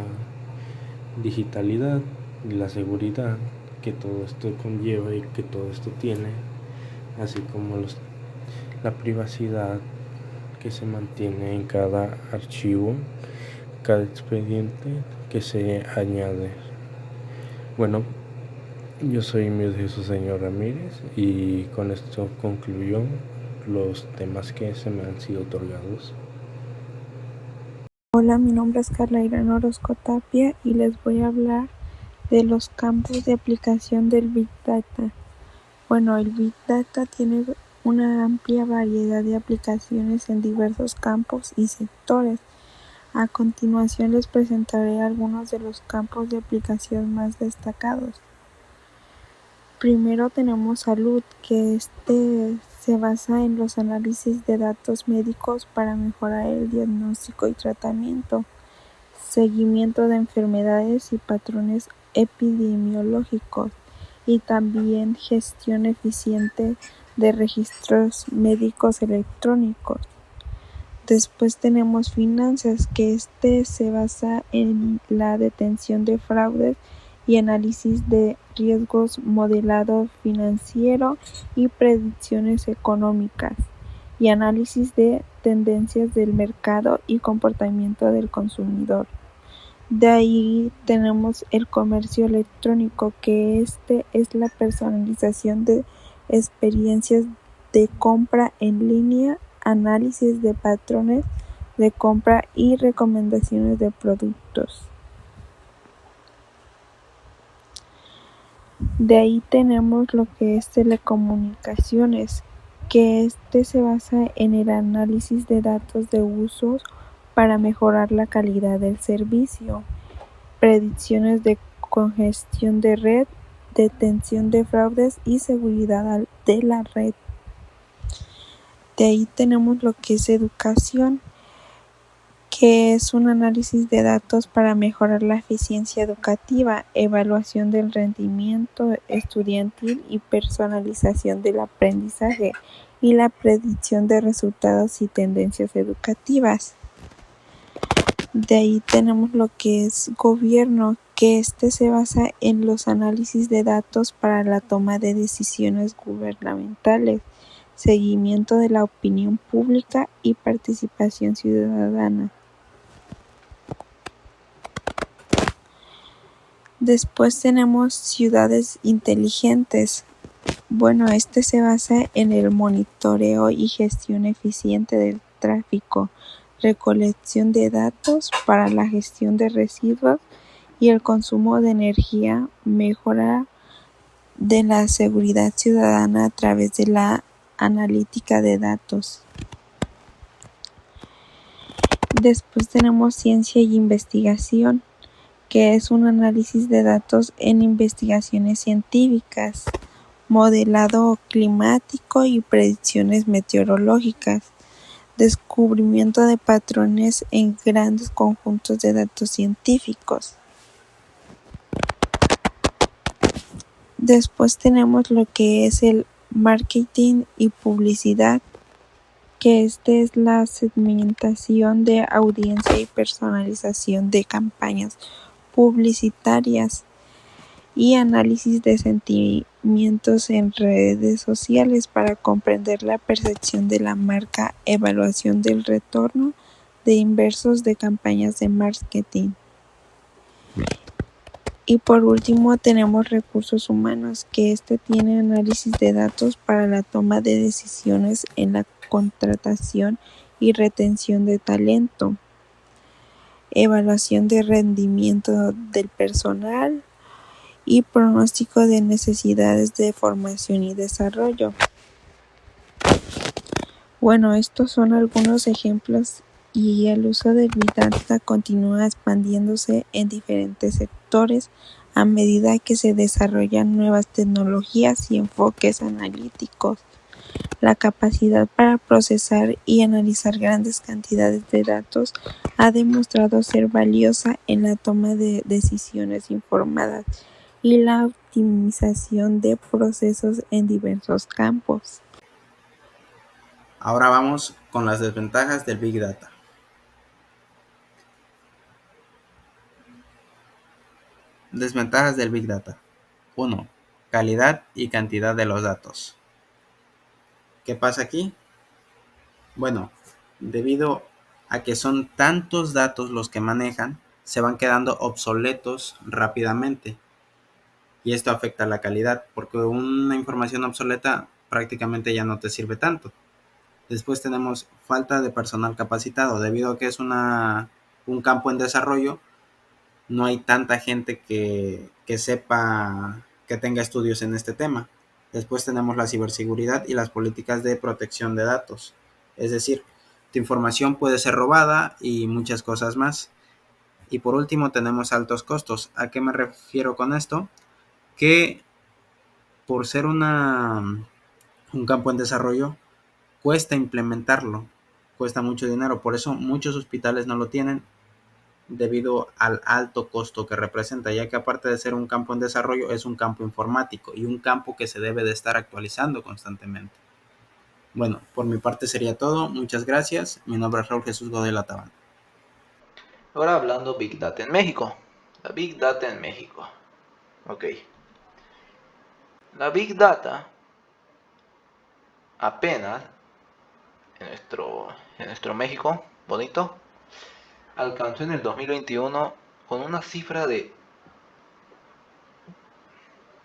digitalidad y la seguridad que todo esto conlleva y que todo esto tiene, así como la privacidad que se mantiene en cada archivo, cada expediente que se añade. Bueno, yo soy Miguel Jesús Señor Ramírez y con esto concluyó los temas que se me han sido otorgados. Hola, mi nombre es Carla Irán Orozco Tapia y les voy a hablar de los campos de aplicación del Big Data. Bueno, el Big Data tiene una amplia variedad de aplicaciones en diversos campos y sectores. A continuación les presentaré algunos de los campos de aplicación más destacados. Primero tenemos salud, que se basa en los análisis de datos médicos para mejorar el diagnóstico y tratamiento, seguimiento de enfermedades y patrones epidemiológicos, y también gestión eficiente de registros médicos electrónicos. Después tenemos finanzas, que se basa en la detección de fraudes y análisis de riesgos, modelado financiero y predicciones económicas, y análisis de tendencias del mercado y comportamiento del consumidor. De ahí tenemos el comercio electrónico, que es la personalización de experiencias de compra en línea, análisis de patrones de compra y recomendaciones de productos. De ahí tenemos lo que es telecomunicaciones, que se basa en el análisis de datos de usos para mejorar la calidad del servicio, predicciones de congestión de red, detección de fraudes y seguridad de la red. De ahí tenemos lo que es educación, que es un análisis de datos para mejorar la eficiencia educativa, evaluación del rendimiento estudiantil y personalización del aprendizaje, y la predicción de resultados y tendencias educativas. De ahí tenemos lo que es gobierno, que se basa en los análisis de datos para la toma de decisiones gubernamentales, seguimiento de la opinión pública y participación ciudadana. Después tenemos ciudades inteligentes. Bueno, se basa en el monitoreo y gestión eficiente del tráfico, recolección de datos para la gestión de residuos y el consumo de energía, mejora de la seguridad ciudadana a través de la analítica de datos. Después tenemos ciencia y investigación, que es un análisis de datos en investigaciones científicas, modelado climático y predicciones meteorológicas, descubrimiento de patrones en grandes conjuntos de datos científicos. Después tenemos lo que es el marketing y publicidad, que es la segmentación de audiencia y personalización de campañas publicitarias, y análisis de sentimientos en redes sociales para comprender la percepción de la marca, evaluación del retorno de inversos de campañas de marketing. Y por último tenemos recursos humanos, que tiene análisis de datos para la toma de decisiones en la contratación y retención de talento, evaluación de rendimiento del personal y pronóstico de necesidades de formación y desarrollo. Bueno, estos son algunos ejemplos, y el uso del Big Data continúa expandiéndose en diferentes sectores a medida que se desarrollan nuevas tecnologías y enfoques analíticos. La capacidad para procesar y analizar grandes cantidades de datos ha demostrado ser valiosa en la toma de decisiones informadas y la optimización de procesos en diversos campos. Ahora vamos con las desventajas del Big Data. Desventajas del Big Data. 1. Calidad y cantidad de los datos. ¿Qué pasa aquí? Bueno, debido a que son tantos datos los que manejan, se van quedando obsoletos rápidamente. Y esto afecta la calidad, porque una información obsoleta prácticamente ya no te sirve tanto. Después tenemos falta de personal capacitado, debido a que es un campo en desarrollo, no hay tanta gente que sepa, que tenga estudios en este tema. Después tenemos la ciberseguridad y las políticas de protección de datos. Es decir, tu información puede ser robada y muchas cosas más. Y por último tenemos altos costos. ¿A qué me refiero con esto? Que por ser un campo en desarrollo, cuesta implementarlo, cuesta mucho dinero. Por eso muchos hospitales no lo tienen, debido al alto costo que representa, ya que aparte de ser un campo en desarrollo, es un campo informático y un campo que se debe de estar actualizando constantemente. Bueno, por mi parte sería todo. Muchas gracias. Mi nombre es Raúl Jesús Godoy Latabán. Ahora hablando Big Data en México. La Big Data en México. Ok. La Big Data apenas en nuestro México bonito alcanzó en el 2021 con una cifra de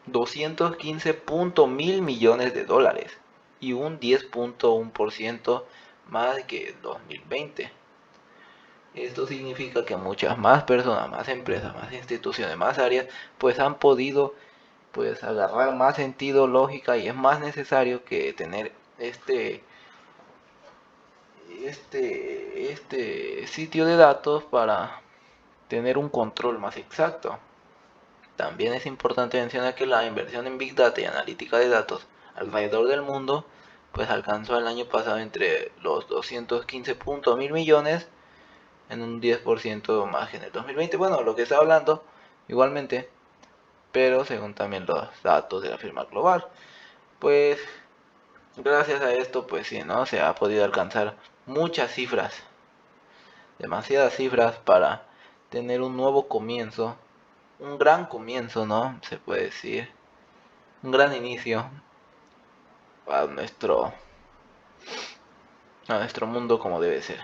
215.000 millones de dólares y un 10.1% más que el 2020. Esto significa que muchas más personas, más empresas, más instituciones, más áreas, pues han podido pues agarrar más sentido, lógica, y es más necesario que tener este sitio de datos para tener un control más exacto. También es importante mencionar que la inversión en Big Data y analítica de datos alrededor del mundo pues alcanzó el año pasado entre los 215.000 millones, en un 10% más que en el 2020. Bueno, lo que está hablando igualmente, pero según también los datos de la firma global. Pues gracias a esto, pues sí, ¿no? Se ha podido alcanzar muchas cifras, demasiadas cifras para tener un nuevo comienzo, un gran comienzo, ¿no? Se puede decir, un gran inicio a nuestro mundo como debe ser.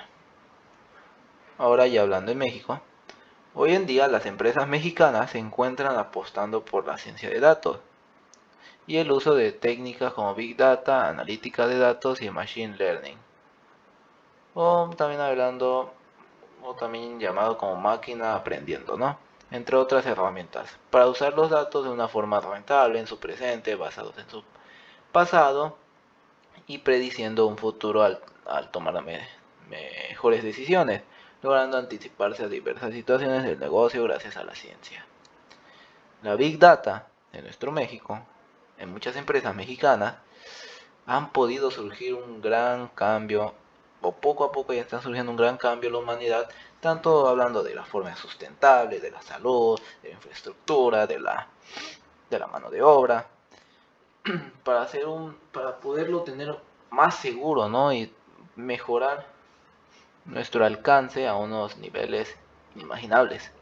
Ahora ya hablando en México, hoy en día las empresas mexicanas se encuentran apostando por la ciencia de datos y el uso de técnicas como Big Data, analítica de datos y Machine Learning. O también llamado como máquina aprendiendo, ¿no? Entre otras herramientas, para usar los datos de una forma rentable en su presente, basados en su pasado y prediciendo un futuro al tomar mejores decisiones, logrando anticiparse a diversas situaciones del negocio gracias a la ciencia. La Big Data en nuestro México, en muchas empresas mexicanas, han podido surgir un gran cambio, o poco a poco ya están surgiendo un gran cambio en la humanidad, tanto hablando de la forma sustentable, de la salud, de la infraestructura, de la mano de obra, para poderlo tener más seguro, ¿no? Y mejorar nuestro alcance a unos niveles inimaginables.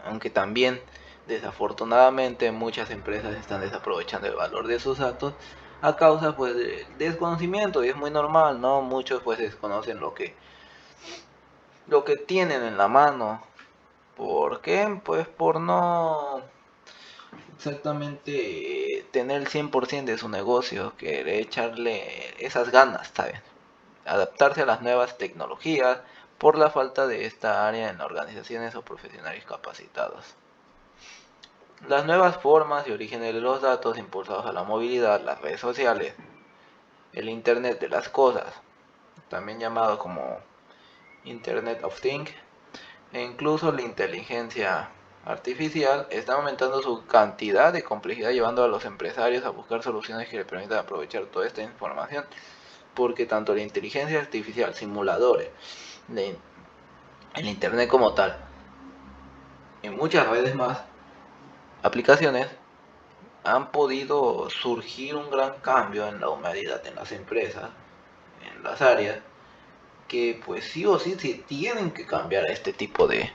Aunque también, desafortunadamente, muchas empresas están desaprovechando el valor de sus datos a causa pues de desconocimiento, y es muy normal, ¿no? Muchos pues desconocen lo que tienen en la mano. ¿Por qué? Pues por no exactamente tener el 100% de su negocio, que echarle esas ganas, ¿saben? Adaptarse a las nuevas tecnologías por la falta de esta área en organizaciones o profesionales capacitados. Las nuevas formas y orígenes de los datos impulsados a la movilidad, las redes sociales, el Internet de las cosas, también llamado como Internet of Things, e incluso la inteligencia artificial, están aumentando su cantidad de complejidad, llevando a los empresarios a buscar soluciones que les permitan aprovechar toda esta información, porque tanto la inteligencia artificial, simuladores, el Internet como tal, y muchas redes más, aplicaciones, han podido surgir un gran cambio en la humanidad, en las empresas, en las áreas, que pues sí o sí se tienen que cambiar a este tipo de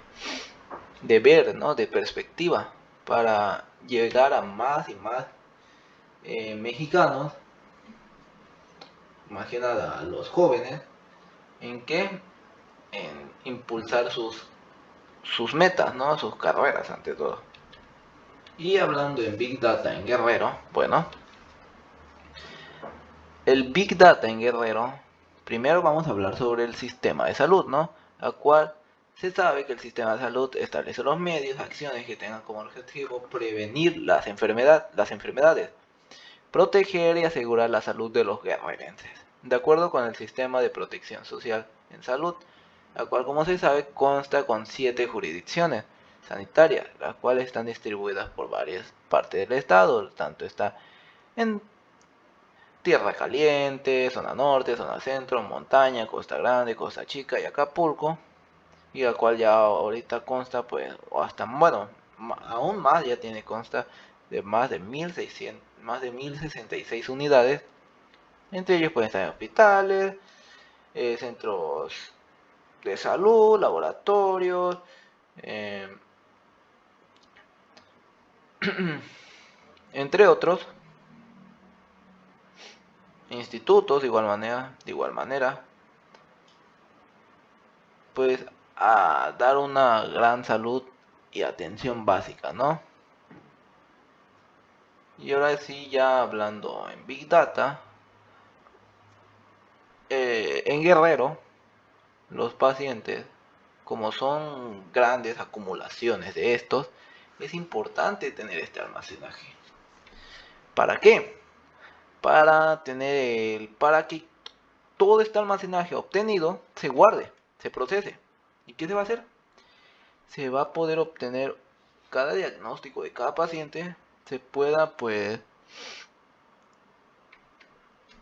ver, ¿no? De perspectiva, para llegar a más y más mexicanos, más que nada a los jóvenes, en impulsar sus metas, ¿no? Sus carreras ante todo. Y hablando en Big Data en Guerrero, bueno, el Big Data en Guerrero, primero vamos a hablar sobre el sistema de salud, ¿no? La cual se sabe que el sistema de salud establece los medios, acciones que tengan como objetivo prevenir las enfermedades, proteger y asegurar la salud de los guerrerenses, de acuerdo con el sistema de protección social en salud, la cual, como se sabe, consta con 7 jurisdicciones sanitarias, las cuales están distribuidas por varias partes del estado, tanto está en Tierra Caliente, zona norte, zona centro, montaña, Costa Grande, Costa Chica y Acapulco, y la cual ya ahorita consta, pues, o hasta, bueno, aún más ya consta de más de 1066 unidades. Entre ellos pueden estar hospitales, centros de salud, laboratorios, entre otros institutos. De igual manera, pues, a dar una gran salud y atención básica, ¿no? Y ahora sí, ya hablando en Big Data, en Guerrero, los pacientes, como son grandes acumulaciones de estos, es importante tener este almacenaje. ¿Para qué? Para que todo este almacenaje obtenido se guarde, se procese. ¿Y qué se va a hacer? Se va a poder obtener cada diagnóstico de cada paciente, se pueda, pues,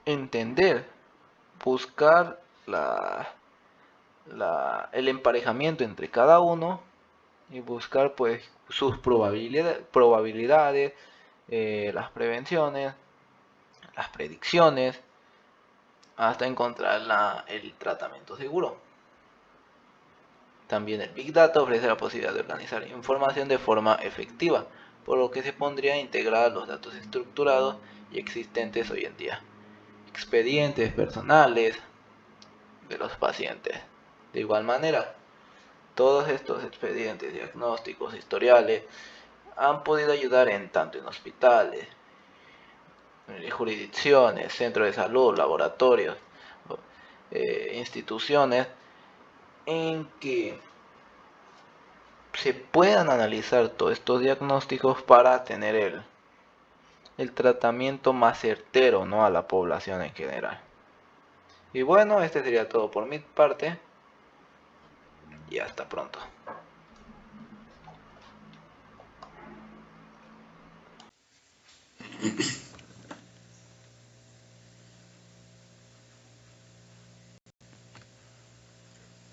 entender, buscar el emparejamiento entre cada uno y buscar, pues, sus probabilidades, las prevenciones, las predicciones, hasta encontrar el tratamiento seguro. También el Big Data ofrece la posibilidad de organizar información de forma efectiva, por lo que se pondría a integrar los datos estructurados y existentes hoy en día, expedientes personales de los pacientes. De igual manera, todos estos expedientes, diagnósticos, historiales, han podido ayudar tanto en hospitales, jurisdicciones, centros de salud, laboratorios, instituciones, en que se puedan analizar todos estos diagnósticos para tener el tratamiento más certero, ¿no?, a la población en general. Y bueno, este sería todo por mi parte y hasta pronto.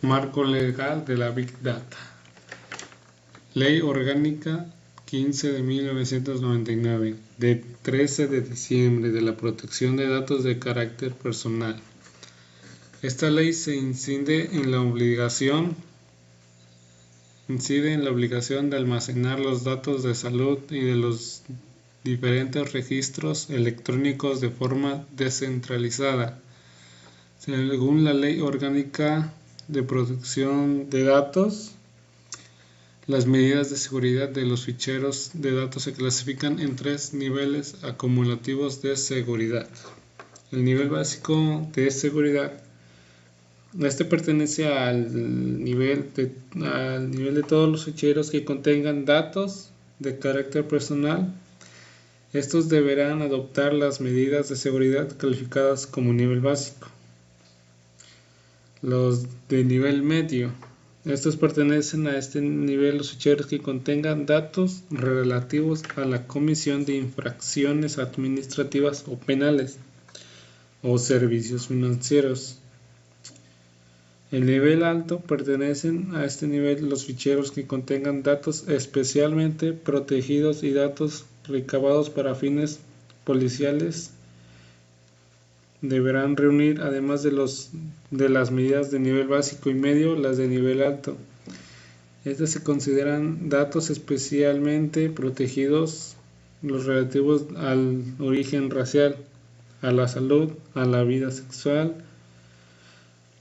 Marco legal de la Big Data. Ley Orgánica 15 de 1999, de 13 de diciembre, de la protección de datos de carácter personal. Esta ley se incide en la obligación de almacenar los datos de salud y de los diferentes registros electrónicos de forma descentralizada. Según la Ley Orgánica de Protección de Datos, las medidas de seguridad de los ficheros de datos se clasifican en 3 niveles acumulativos de seguridad. El nivel básico de seguridad, este pertenece al nivel de todos los ficheros que contengan datos de carácter personal. Estos deberán adoptar las medidas de seguridad calificadas como nivel básico. Los de nivel medio, estos pertenecen a este nivel los ficheros que contengan datos relativos a la comisión de infracciones administrativas o penales o servicios financieros. El nivel alto, pertenecen a este nivel los ficheros que contengan datos especialmente protegidos y datos recabados para fines policiales. Deberán reunir, además de las medidas de nivel básico y medio, las de nivel alto. Estas se consideran datos especialmente protegidos, los relativos al origen racial, a la salud, a la vida sexual,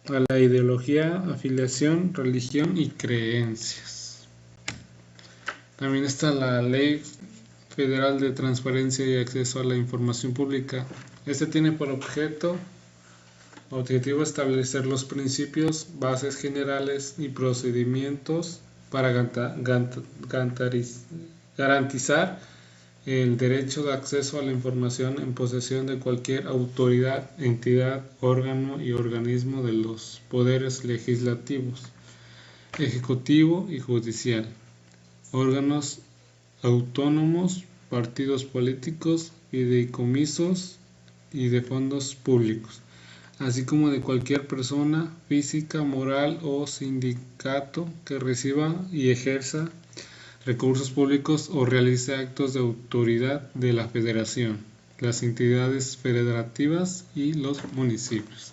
a la ideología, afiliación, religión y creencias. También está la Ley Federal de Transparencia y Acceso a la Información Pública. Este tiene por objetivo establecer los principios, bases generales y procedimientos para garantizar el derecho de acceso a la información en posesión de cualquier autoridad, entidad, órgano y organismo de los poderes legislativos, ejecutivo y judicial, órganos autónomos, partidos políticos, fideicomisos y de fondos públicos, así como de cualquier persona física, moral o sindicato que reciba y ejerza recursos públicos o realice actos de autoridad de la Federación, las entidades federativas y los municipios.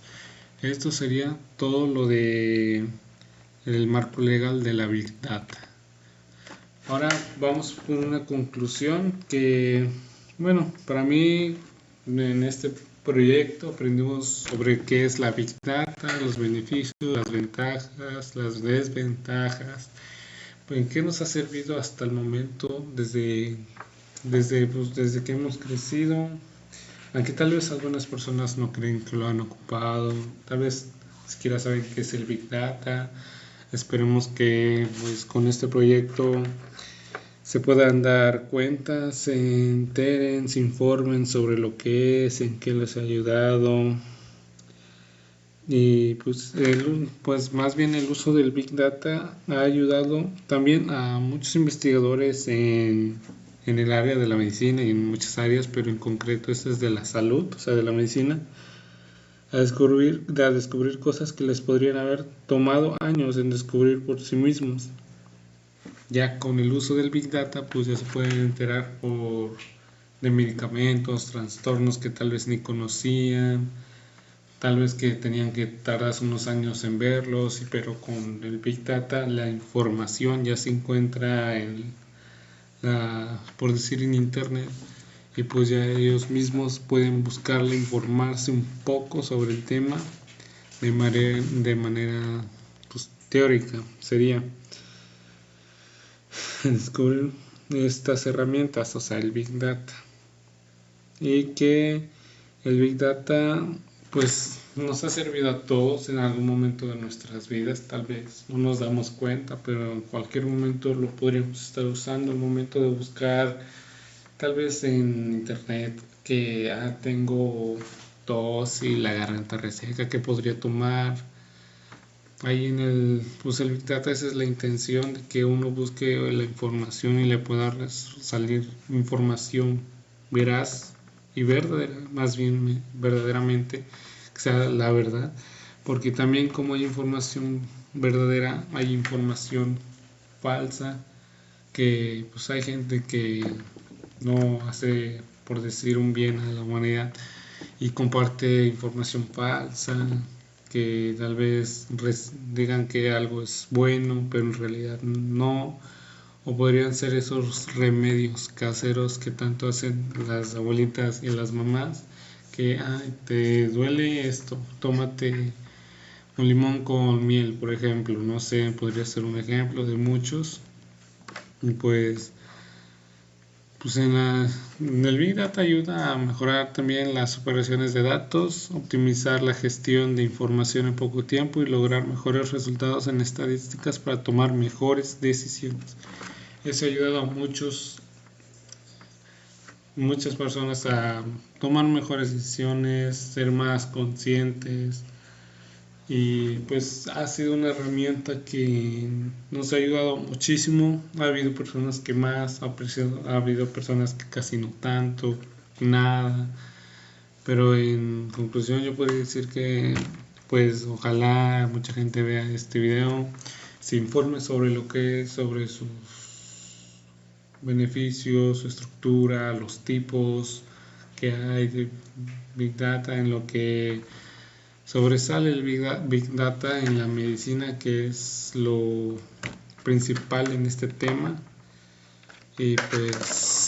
Esto sería todo lo de el marco legal de la Big Data. Ahora vamos por una conclusión que, bueno, para mí en este proyecto aprendimos sobre qué es la Big Data, los beneficios, las ventajas, las desventajas, en qué nos ha servido hasta el momento desde que hemos crecido, aunque tal vez algunas personas no creen que lo han ocupado, tal vez siquiera saben qué es el Big Data. Esperemos que pues con este proyecto se puedan dar cuenta, se enteren, se informen sobre lo que es, en qué les ha ayudado. Y pues más bien el uso del Big Data ha ayudado también a muchos investigadores en el área de la medicina y en muchas áreas, pero en concreto este es de la salud, o sea, de la medicina, a descubrir cosas que les podrían haber tomado años en descubrir por sí mismos. Ya con el uso del Big Data, pues ya se pueden enterar de medicamentos, trastornos que tal vez ni conocían, tal vez que tenían que tardar unos años en verlos, pero con el Big Data la información ya se encuentra por decir en internet, y pues ya ellos mismos pueden buscarle, informarse un poco sobre el tema de manera pues, teórica. Sería descubrir estas herramientas, o sea, el Big Data, y que el Big Data pues nos ha servido a todos en algún momento de nuestras vidas. Tal vez no nos damos cuenta, pero en cualquier momento lo podríamos estar usando. El momento de buscar tal vez en internet que tengo tos y la garganta reseca, ¿qué podría tomar? Ahí en el Big Data, esa es la intención, de que uno busque la información y le pueda salir información veraz y verdadera, más bien verdaderamente, que sea la verdad, porque también como hay información verdadera, hay información falsa, que pues hay gente que no hace, por decir, un bien a la humanidad y comparte información falsa, que tal vez digan que algo es bueno, pero en realidad no, o podrían ser esos remedios caseros que tanto hacen las abuelitas y las mamás, que te duele esto, tómate un limón con miel, por ejemplo, no sé, podría ser un ejemplo de muchos. Y pues en el Big Data ayuda a mejorar también las operaciones de datos, optimizar la gestión de información en poco tiempo y lograr mejores resultados en estadísticas para tomar mejores decisiones. Eso ha ayudado a muchas personas a tomar mejores decisiones, ser más conscientes, y pues ha sido una herramienta que nos ha ayudado muchísimo. Ha habido personas que más apreciado, ha habido personas que casi no tanto, nada, pero en conclusión yo podría decir que pues ojalá mucha gente vea este video, se informe sobre lo que es, sobre sus beneficios, su estructura, los tipos que hay de Big Data, en lo que sobresale el Big Data en la medicina, que es lo principal en este tema. Y pues